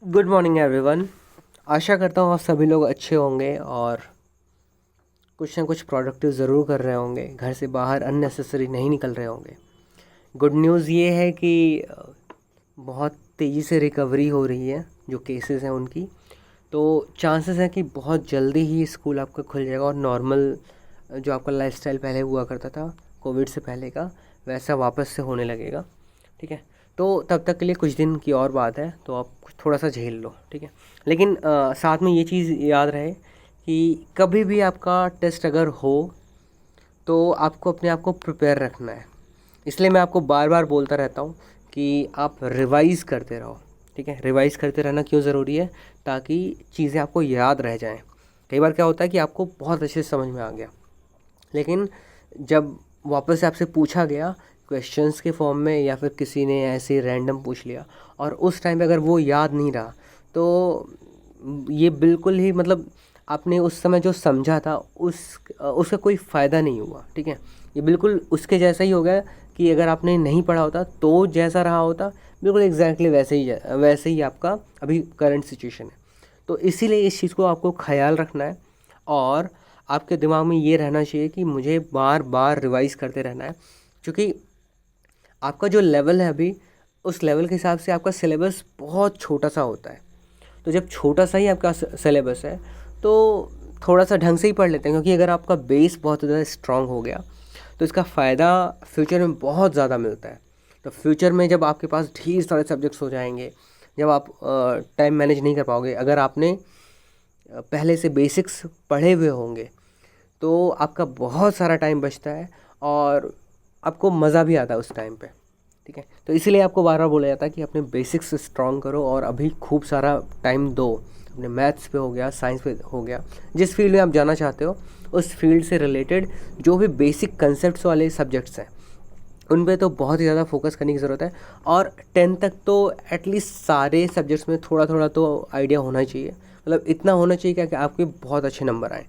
Good morning everyone. आशा करता हूँ आप सभी लोग अच्छे होंगे और कुछ ना कुछ प्रोडक्टिव ज़रूर कर रहे होंगे, घर से बाहर अननेसेसरी नहीं निकल रहे होंगे। गुड न्यूज़ ये है कि बहुत तेज़ी से रिकवरी हो रही है जो केसेस हैं उनकी। तो चांसेस हैं कि बहुत जल्दी ही स्कूल आपका खुल जाएगा और नॉर्मल जो आपका लाइफस्टाइल पहले हुआ करता था कोविड से पहले का, वैसा वापस से होने लगेगा। ठीक है, तो तब तक के लिए कुछ दिन की और बात है, तो आप थोड़ा सा झेल लो। ठीक है, लेकिन साथ में ये चीज़ याद रहे कि कभी भी आपका टेस्ट अगर हो तो आपको अपने आप को प्रिपेयर रखना है। इसलिए मैं आपको बार बार बोलता रहता हूँ कि आप रिवाइज़ करते रहो। ठीक है, रिवाइज़ करते रहना क्यों ज़रूरी है? ताकि चीज़ें आपको याद रह जाएं। कई बार क्या होता है कि आपको बहुत अच्छे से समझ में आ गया, लेकिन जब वापस से आपसे पूछा गया क्वेश्चंस के फॉर्म में या फिर किसी ने ऐसे रैंडम पूछ लिया और उस टाइम पे अगर वो याद नहीं रहा, तो ये बिल्कुल ही मतलब आपने उस समय जो समझा था उसका कोई फ़ायदा नहीं हुआ। ठीक है, ये बिल्कुल उसके जैसा ही हो गया कि अगर आपने नहीं पढ़ा होता तो जैसा रहा होता, बिल्कुल एग्जैक्टली वैसे ही आपका अभी करंट सिचुएशन है। तो इसीलिए इस चीज़ को आपको ख्याल रखना है और आपके दिमाग में ये रहना चाहिए कि मुझे बार बार रिवाइज़ करते रहना है, क्योंकि आपका जो लेवल है अभी, उस लेवल के हिसाब से आपका सिलेबस बहुत छोटा सा होता है। तो जब छोटा सा ही आपका सिलेबस है तो थोड़ा सा ढंग से ही पढ़ लेते हैं, क्योंकि अगर आपका बेस बहुत ज़्यादा स्ट्रांग हो गया तो इसका फ़ायदा फ्यूचर में बहुत ज़्यादा मिलता है। तो फ्यूचर में जब आपके पास ढेर सारे सब्जेक्ट्स हो जाएंगे, जब आप टाइम मैनेज नहीं कर पाओगे, अगर आपने पहले से बेसिक्स पढ़े हुए होंगे तो आपका बहुत सारा टाइम बचता है और आपको मज़ा भी आता है उस टाइम पे। ठीक है, तो इसीलिए आपको बार बार बोला जाता है कि अपने बेसिक्स स्ट्रॉन्ग करो और अभी खूब सारा टाइम दो अपने मैथ्स पे, हो गया साइंस पे, हो गया जिस फील्ड में आप जाना चाहते हो उस फील्ड से रिलेटेड जो भी बेसिक कंसेप्ट्स वाले सब्जेक्ट्स हैं उन पे तो बहुत ही ज़्यादा फोकस करने की ज़रूरत है। और 10 तक तो एटलीस्ट सारे सब्जेक्ट्स में थोड़ा थोड़ा तो आइडिया होना चाहिए, मतलब इतना होना चाहिए कि आपके बहुत अच्छे नंबर आए।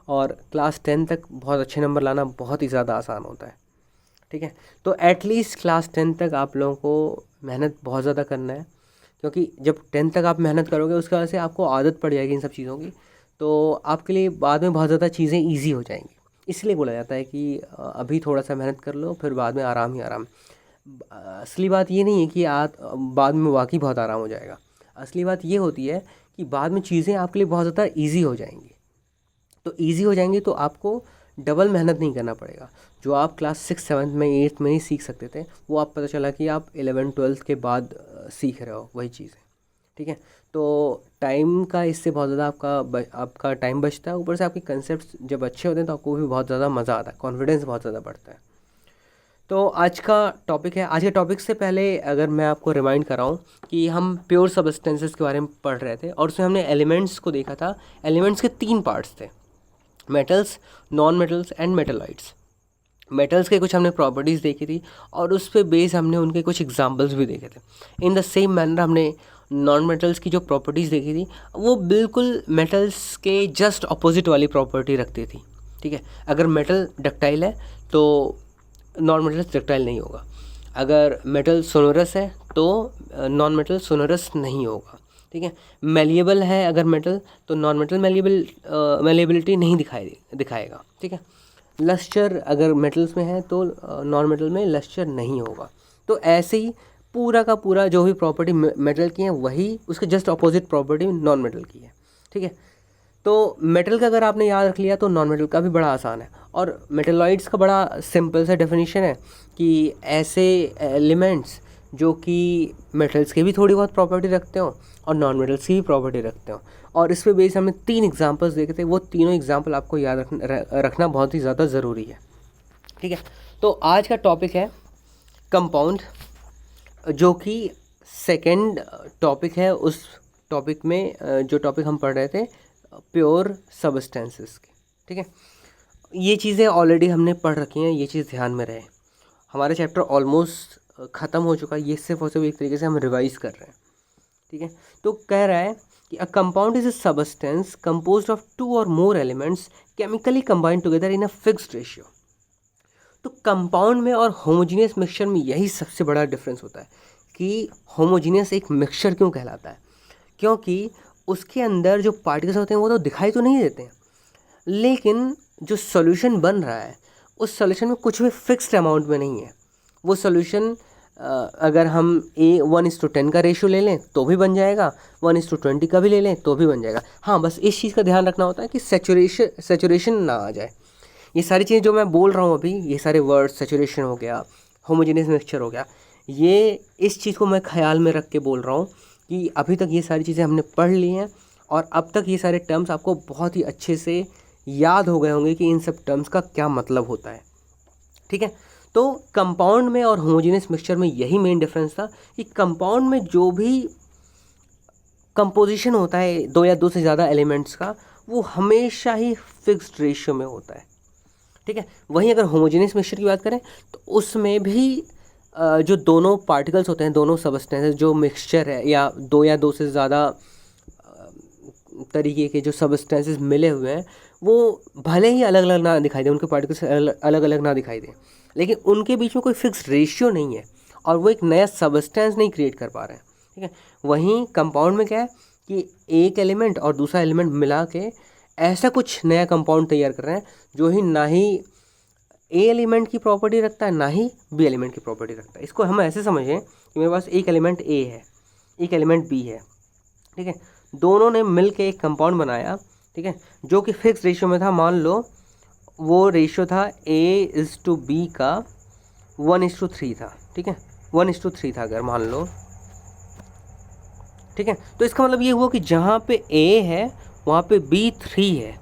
और क्लास 10 तक बहुत अच्छे नंबर लाना बहुत ही ज़्यादा आसान होता है। ठीक है, तो एटलीस्ट क्लास 10 तक आप लोगों को मेहनत बहुत ज़्यादा करना है, क्योंकि जब 10 तक आप मेहनत करोगे उसके वजह से आपको आदत पड़ जाएगी इन सब चीज़ों की, तो आपके लिए बाद में बहुत ज़्यादा चीज़ें ईजी हो जाएंगी। इसलिए बोला जाता है कि अभी थोड़ा सा मेहनत कर लो, फिर बाद में आराम ही आराम। असली बात ये नहीं है कि बाद में वाकई बहुत आराम हो जाएगा। असली बात ये होती है कि बाद में चीज़ें आपके लिए बहुत ज़्यादा ईजी हो जाएंगी। तो ईजी हो जाएंगी तो आपको डबल मेहनत नहीं करना पड़ेगा। जो आप क्लास 6 7 में 8 में ही सीख सकते थे, वो आप पता चला कि आप 11 12 के बाद सीख रहे हो वही चीज़ें। ठीक है, तो टाइम का इससे बहुत ज़्यादा आपका टाइम बचता है। ऊपर से आपके कंसेप्ट जब अच्छे होते हैं तो आपको भी बहुत ज़्यादा मज़ा आता है, कॉन्फिडेंस बहुत ज़्यादा बढ़ता है। तो आज का टॉपिक है, आज के टॉपिक से पहले अगर मैं आपको रिमाइंड कराऊं कि हम प्योर सब्सटेंसेस के बारे में पढ़ रहे थे और उसमें हमने एलिमेंट्स को देखा था। एलिमेंट्स के 3 पार्ट्स थे, metals, non metals and metalloids. Metals के कुछ हमने प्रॉपर्टीज़ देखी थी और उस पे बेस हमने उनके कुछ एग्जांपल्स भी देखे थे। इन द सेम मैनर हमने नॉन मेटल्स की जो प्रॉपर्टीज़ देखी थी वो बिल्कुल मेटल्स के जस्ट अपोजिट वाली प्रॉपर्टी रखती थी। ठीक है, अगर मेटल डक्टाइल है तो नॉन मेटल डक्टाइल नहीं होगा। अगर मेटल सोनोरस है तो नॉन मेटल सोनोरस नहीं होगा। ठीक है, मेलिएबल है अगर मेटल तो नॉन मेटल मेलिएबिलिटी नहीं दिखाएगा। ठीक है, लस्टर अगर मेटल्स में है तो नॉन मेटल में लस्टर नहीं होगा। तो ऐसे ही पूरा का पूरा जो भी प्रॉपर्टी मेटल की है वही उसके just opposite property non metal की है। ठीक है, तो मेटल का अगर आपने याद रख लिया तो नॉन मेटल का भी बड़ा आसान है। और मेटलॉइड्स का बड़ा सिंपल सा डेफिनेशन है कि ऐसे एलिमेंट्स जो कि मेटल्स के भी थोड़ी बहुत प्रॉपर्टी रखते हो और नॉन मेटल्स की भी प्रॉपर्टी रखते हो। और इस पे बेस हमने 3 एग्जांपल्स देखे थे, वो तीनों एग्जांपल आपको याद रखना बहुत ही ज़्यादा ज़रूरी है। ठीक है, तो आज का टॉपिक है कंपाउंड, जो कि सेकंड टॉपिक है उस टॉपिक में जो टॉपिक हम पढ़ रहे थे प्योर सब्सटेंसेस के। ठीक है, ये चीज़ें ऑलरेडी हमने पढ़ रखी हैं, ये चीज़ ध्यान में रहे। हमारा चैप्टर ऑलमोस्ट ख़त्म हो चुका है, ये सिर्फ और सिर्फ एक तरीके से हम रिवाइज कर रहे हैं। ठीक है, तो कह रहा है कि a compound is a substance composed of 2 और more elements chemically combined together in a fixed ratio. तो कंपाउंड में और होमोजीनियस मिक्सचर में यही सबसे बड़ा डिफरेंस होता है कि होमोजीनियस एक मिक्सचर क्यों कहलाता है। क्योंकि उसके अंदर जो पार्टिकल्स होते हैं वो तो दिखाई तो नहीं देते हैं, लेकिन जो सॉल्यूशन बन रहा है उस सॉल्यूशन में कुछ भी फिक्स्ड अमाउंट में नहीं है। वो सॉल्यूशन अगर हम 1:10 का रेशियो ले लें तो भी बन जाएगा, 1:20 का भी ले लें तो भी बन जाएगा। हाँ, बस इस चीज़ का ध्यान रखना होता है कि सेचुरेशन ना आ जाए। ये सारी चीज़ें जो मैं बोल रहा हूँ अभी, ये सारे वर्ड, सेचुरेशन हो गया, होमोजेनियस मिक्सचर हो गया, ये इस चीज़ को मैं ख्याल में रख के बोल रहा हूँ कि अभी तक ये सारी चीज़ें हमने पढ़ ली हैं और अब तक ये सारे टर्म्स आपको बहुत ही अच्छे से याद हो गए होंगे कि इन सब टर्म्स का क्या मतलब होता है। ठीक है, तो कंपाउंड में और होमोजेनियस मिक्सचर में यही मेन डिफरेंस था कि कंपाउंड में जो भी कंपोजिशन होता है 2 या 2 से ज़्यादा एलिमेंट्स का, वो हमेशा ही फिक्स्ड रेशियो में होता है। ठीक है, वहीं अगर होमोजेनियस मिक्सचर की बात करें तो उसमें भी जो दोनों पार्टिकल्स होते हैं, दोनों सबस्टेंसेस, जो मिक्सचर है या 2 से ज़्यादा तरीके के जो सबस्टेंसेस मिले हुए हैं, वो भले ही अलग अलग ना दिखाई दे, उनके पार्टिकल्स अलग अलग ना दिखाई दें, लेकिन उनके बीच में कोई फिक्स रेशियो नहीं है और वो एक नया सबस्टेंस नहीं क्रिएट कर पा रहे हैं। ठीक है, वहीं कंपाउंड में क्या है कि एक एलिमेंट और दूसरा एलिमेंट मिला के ऐसा कुछ नया कंपाउंड तैयार कर रहे हैं जो ही ना ही ए एलिमेंट की प्रॉपर्टी रखता है ना ही बी एलिमेंट की प्रॉपर्टी रखता है। इसको हम ऐसे समझें कि मेरे पास एक एलिमेंट ए है, एक एलिमेंट बी है। ठीक है, दोनों ने मिल के एक कंपाउंड बनाया। ठीक है, जो कि फिक्स रेशियो में था। मान लो वो रेशियो था A:B का 1:3 था। ठीक है, 1:3 था अगर मान लो। ठीक है, तो इसका मतलब ये हुआ कि जहाँ पे A है वहाँ पे B3 है।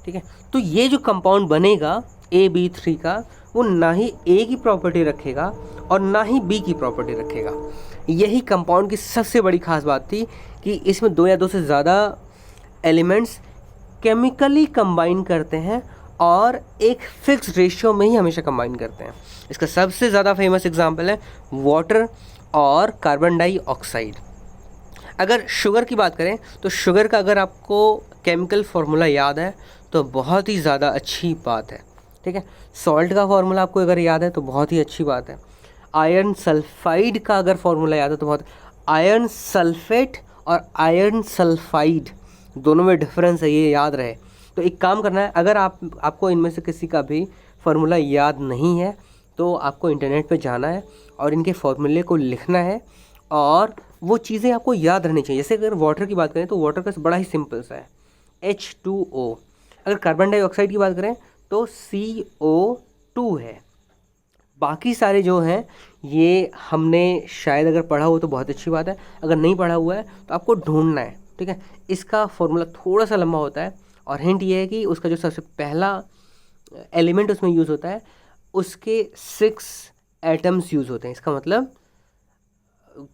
ठीक है, तो ये जो कंपाउंड बनेगा AB3 का, वो ना ही A की प्रॉपर्टी रखेगा और ना ही B की प्रॉपर्टी रखेगा। यही कंपाउंड की सबसे बड़ी खास बात थी कि इसमें 2 या 2 से ज़्यादा एलिमेंट्स केमिकली कंबाइन करते हैं और एक फिक्स रेशियो में ही हमेशा कंबाइन करते हैं। इसका सबसे ज़्यादा फेमस एग्जांपल है वाटर और कार्बन डाइऑक्साइड। अगर शुगर की बात करें तो शुगर का अगर आपको केमिकल फार्मूला याद है तो बहुत ही ज़्यादा अच्छी बात है। ठीक है, सॉल्ट का फार्मूला आपको अगर याद है तो बहुत ही अच्छी बात है। आयरन सल्फाइड का अगर फार्मूला याद है तो बहुत, आयरन सल्फेट और आयरन सल्फाइड दोनों में डिफरेंस है, ये याद रहे। तो एक काम करना है, अगर आपको इनमें से किसी का भी फार्मूला याद नहीं है तो आपको इंटरनेट पे जाना है और इनके फार्मूले को लिखना है और वो चीज़ें आपको याद रहनी चाहिए। जैसे अगर वाटर की बात करें तो वाटर का बड़ा ही सिंपल सा है H2O। अगर कार्बन डाइऑक्साइड की बात करें तो CO2 है। बाकी सारे जो हैं ये हमने शायद अगर पढ़ा हो तो बहुत अच्छी बात है, अगर नहीं पढ़ा हुआ है तो आपको ढूंढना है। ठीक है, इसका फॉर्मूला थोड़ा सा लंबा होता है और हिंट ये है कि उसका जो सबसे पहला एलिमेंट उसमें यूज़ होता है उसके 6 एटम्स यूज़ होते हैं। इसका मतलब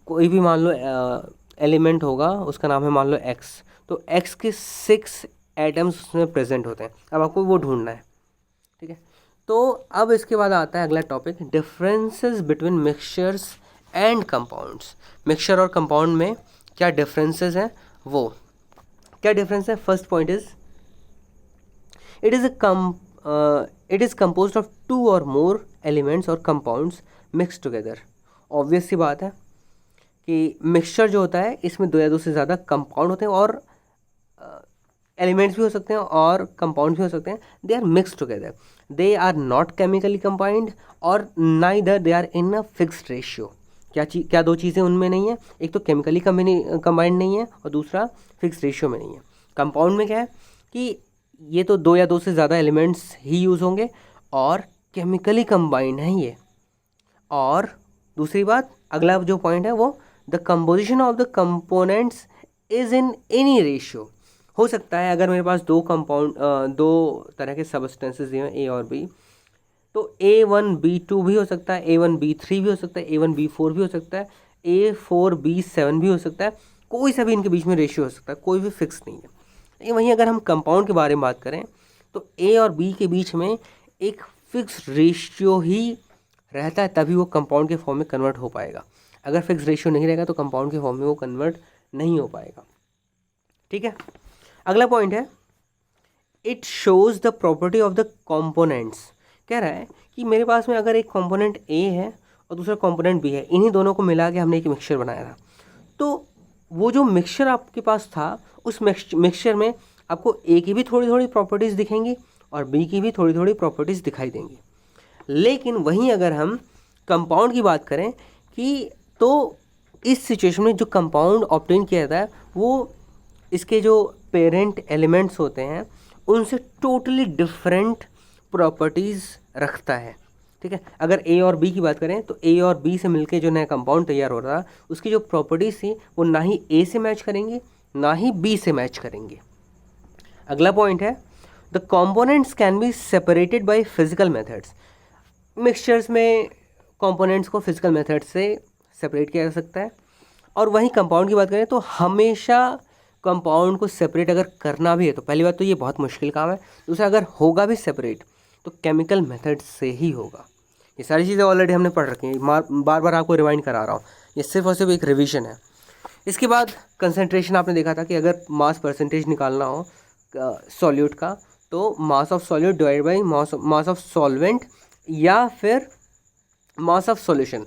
कोई भी मान लो एलिमेंट होगा, उसका नाम है मान लो X, तो X के 6 एटम्स उसमें प्रेजेंट होते हैं। अब आपको वो ढूंढना है। ठीक है, तो अब इसके बाद आता है अगला topic, differences between mixtures and compounds. Mixture और कंपाउंड में क्या डिफरेंसेस हैं, वो क्या डिफरेंस है। First point is it is composed of 2 और मोर एलिमेंट्स और कंपाउंड्स मिक्स टुगेदर। ऑब्वियस सी बात है कि मिक्सचर जो होता है इसमें 2 या 2 से ज़्यादा कंपाउंड होते हैं और एलिमेंट्स भी हो सकते हैं और कंपाउंड भी हो सकते हैं। They are mix together, they are not chemically combined और neither they are in a fixed ratio. क्या 2 चीज़ें उनमें नहीं है, एक तो केमिकली कंबाइंड नहीं है और दूसरा फिक्स रेशियो में नहीं है। कंपाउंड में क्या है कि ये तो 2 या 2 से ज़्यादा एलिमेंट्स ही यूज़ होंगे और केमिकली कंबाइंड है ये। और दूसरी बात, अगला जो पॉइंट है वो the composition of the components is in any ratio. हो सकता है अगर मेरे पास 2 तरह के सबस्टेंसेस हैं A और B, तो A1B2 भी हो सकता है, A1B3 भी हो सकता है, A1B4 भी हो सकता है, A4B7 भी हो सकता है। कोई सा भी इनके बीच में रेशियो हो सकता है, कोई भी फिक्स नहीं है। लेकिन वहीं अगर हम कंपाउंड के बारे में बात करें तो A और B के बीच में एक फिक्स रेशियो ही रहता है, तभी वो कंपाउंड के फॉर्म में कन्वर्ट हो पाएगा। अगर फिक्स रेशियो नहीं रहेगा तो कंपाउंड के फॉर्म में वो कन्वर्ट नहीं हो पाएगा। ठीक है, अगला पॉइंट है it shows the property of the components. कह रहा है कि मेरे पास में अगर एक कंपोनेंट A है और दूसरा कंपोनेंट B है, इन्हीं दोनों को मिला के हमने एक मिक्सचर बनाया था, तो वो जो मिक्सचर आपके पास था उस मिक्सचर में आपको ए की भी थोड़ी थोड़ी प्रॉपर्टीज़ दिखेंगी और बी की भी थोड़ी थोड़ी प्रॉपर्टीज़ दिखाई देंगी। लेकिन वहीं अगर हम कंपाउंड की बात करें कि तो इस सिचुएशन में जो कंपाउंड ऑब्टेन किया जाता है वो इसके जो पेरेंट एलिमेंट्स होते हैं उनसे टोटली डिफरेंट प्रॉपर्टीज़ रखता है। ठीक है, अगर ए और बी की बात करें तो ए और बी से मिलके जो नया कंपाउंड तैयार हो रहा उसकी जो प्रॉपर्टीज़ थी वो ना ही ए से मैच करेंगी ना ही बी से मैच करेंगे। अगला पॉइंट है the components can be separated by physical methods. Mixtures में कंपोनेंट्स को फिजिकल मेथड से सेपरेट किया जा सकता है। और वहीं कंपाउंड की बात करें तो हमेशा कंपाउंड को सेपरेट अगर करना भी है तो पहली बात तो ये बहुत मुश्किल काम है, दूसरा अगर होगा भी सेपरेट तो केमिकल मेथड से ही होगा। ये सारी चीज़ें ऑलरेडी हमने पढ़ रखी हैं, बार बार आपको रिवाइंड करा रहा हूँ, ये सिर्फ और सिर्फ एक रिवीजन है। इसके बाद कंसंट्रेशन आपने देखा था कि अगर मास परसेंटेज निकालना हो सॉल्यूट का तो mass of solute divide by mass of solvent या फिर मास ऑफ सॉल्यूशन।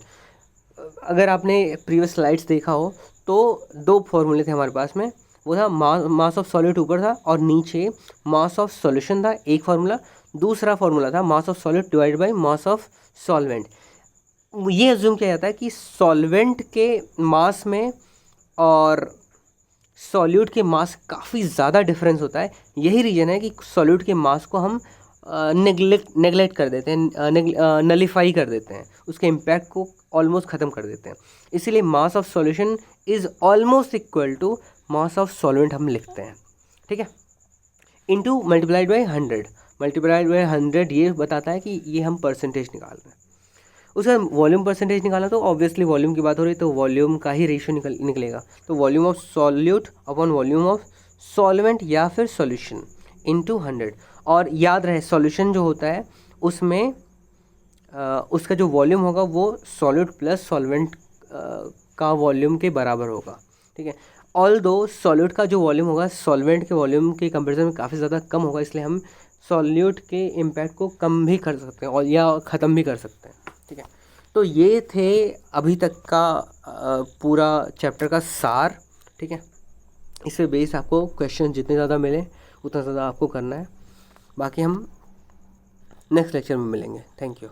अगर आपने प्रीवियस स्लाइड्स देखा हो तो दो फॉर्मूले थे हमारे पास में, वो था मास ऑफ सॉल्यूट ऊपर था और नीचे मास ऑफ सॉल्यूशन था एक फार्मूला, दूसरा फार्मूला था mass of solute divide by mass of solvent. ये अज्यूम किया जाता है कि सॉल्वेंट के मास में और सॉल्यूट के मास काफ़ी ज़्यादा डिफरेंस होता है। यही रीज़न है कि सॉल्यूट के मास को हम नेगलेक्ट कर देते हैं, नलीफाई कर देते हैं, उसके इम्पैक्ट को ऑलमोस्ट ख़त्म कर देते हैं। इसीलिए mass of solution is almost equal to mass of solvent हम लिखते हैं। ठीक है, into multiplied by 100, multiplied by 100 ये बताता है कि ये हम परसेंटेज निकाल रहे हैं। उसका वॉल्यूम परसेंटेज निकाला तो ऑब्वियसली वॉल्यूम की बात हो रही है तो वॉल्यूम का ही रेशियो निकलेगा, तो volume of solute upon volume of solvent या फिर सॉल्यूशन इनटू 100। और याद रहे सॉल्यूशन जो होता है उसमें उसका जो वॉल्यूम होगा वो सॉल्यूट प्लस सॉल्वेंट का वॉल्यूम के बराबर होगा। ठीक है, ऑल्दो सॉल्यूट का जो वॉल्यूम होगा सॉल्वेंट के वॉल्यूम के कंपैरिजन में काफ़ी ज़्यादा कम होगा, इसलिए हम सॉल्यूट के इम्पैक्ट को कम भी कर सकते हैं और या ख़त्म भी कर सकते हैं। ठीक है, तो ये थे अभी तक का पूरा चैप्टर का सार। ठीक है, इस पे बेस आपको क्वेश्चन जितने ज़्यादा मिले उतना ज़्यादा आपको करना है। बाकी हम नेक्स्ट लेक्चर में मिलेंगे। Thank you.